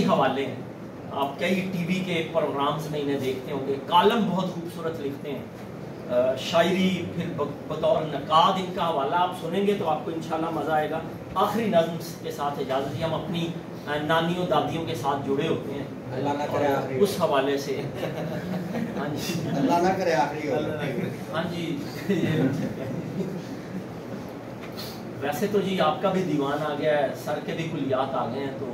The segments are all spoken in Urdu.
حوالے ہیں، آپ کئی ٹی وی کے پروگرامز میں انہیں دیکھتے ہوں گے، کالم بہت خوبصورت لکھتے ہیں، شاعری، پھر بطور نقاد ان کا حوالہ آپ سنیں گے تو آپ کو انشاءاللہ مزہ آئے گا۔ آخری نظم کے ساتھ اجازت دی، ہم اپنی نانیوں دادیوں کے ساتھ جڑے ہوتے ہیں، اللہ نہ کرے آخری اس حوالے سے ہاں جی اللہ نہ کرے آخری ہاں جی ویسے تو جی آپ کا بھی دیوان آ گیا ہے، سر کے بھی کلیات آ گئے ہیں، تو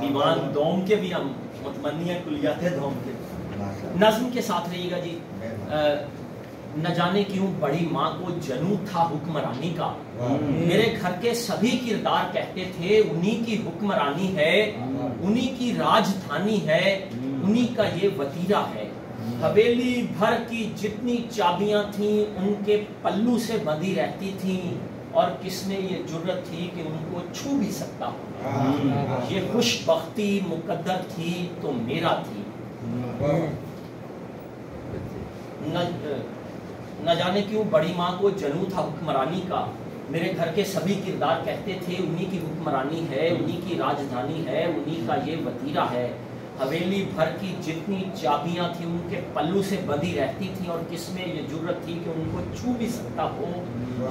دیوان دوم کے بھی ہم متمنی ہیں، کلیات دوم کے۔ نظم کے ساتھ رہیے گا جی۔ نہ جانے کیوں بڑی ماں کو جنوں تھا حکمرانی کا، میرے گھر کے سبھی کردار کہتے تھے انہی کی حکمرانی ہے، انہی کی راجدھانی ہے، انہی کا یہ وطیرہ ہے۔ حویلی بھر کی جتنی چابیاں تھیں ان کے پلو سے بندھی رہتی تھیں، اور کس میں یہ جرت تھی کہ ان کو چھو بھی سکتا ہو، یہ خوش بختی مقدر تھی تو میرا تھی۔ نہ جانے کیوں بڑی ماں کو جنوں تھا حکمرانی کا، میرے گھر کے سبھی کردار کہتے تھے انہی کی حکمرانی ہے، انہی کی راجدھانی ہے، انہی کا یہ وطیرہ ہے۔ حویلی بھر کی جتنی چابیاں تھیں ان کے پلو سے بندھی رہتی تھیں، اور کس میں یہ جرت تھی کہ ان کو چھو بھی سکتا ہو،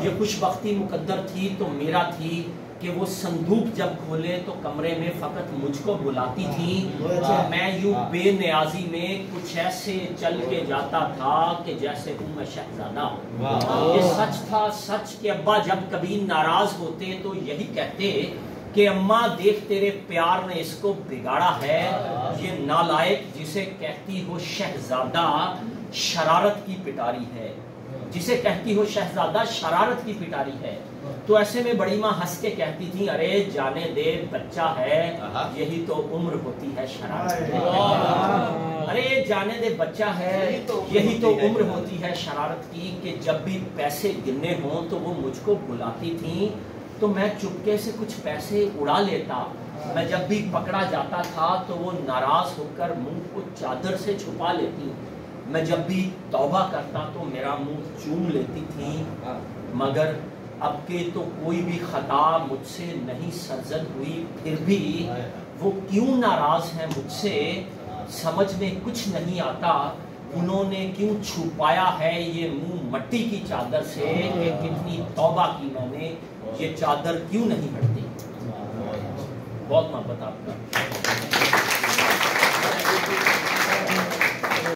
یہ خوش بختی مقدر تھی تو میرا تھی، کہ وہ صندوق جب کھولے تو کمرے میں فقط مجھ کو بلاتی تھیں، میں یوں بے نیازی میں کچھ ایسے چل کے جاتا تھا کہ جیسے ہوں میں شہزادہ ہوں۔ یہ سچ تھا سچ کہ ابا جب کبھی ناراض ہوتے تو یہی کہتے کہ اماں دیکھ تیرے پیار نے اس کو بگاڑا ہے، یہ نالائق جسے کہتی ہو شہزادہ شرارت کی پٹاری ہے، جسے کہتی ہو شہزادہ شرارت کی پٹاری ہے۔ تو ایسے میں بڑی ماں ہنس کے کہتی تھی ارے جانے دے بچہ ہے، یہی تو عمر ہوتی ہے شرارت کی، ارے جانے دے بچہ ہے، یہی تو عمر ہوتی ہے شرارت کی، کہ جب بھی پیسے گننے ہوں تو وہ مجھ کو بلاتی تھیں، تو میں چپکے سے کچھ پیسے اڑا لیتا، میں جب بھی پکڑا جاتا تھا تو وہ ناراض ہو کر منہ کو چادر سے چھپا لیتی، میں جب بھی توبہ کرتا تو میرا منہ چوم لیتی تھی، مگر اب کے تو کوئی بھی خطا مجھ سے نہیں سرزد ہوئی، پھر بھی وہ کیوں ناراض ہیں مجھ سے سمجھ میں کچھ نہیں آتا، انہوں نے کیوں چھپایا ہے یہ منہ مٹی کی چادر سے، کہ کتنی توبہ کی میں نے یہ چادر کیوں نہیں ہٹتی۔ بہت محبت آپ کا۔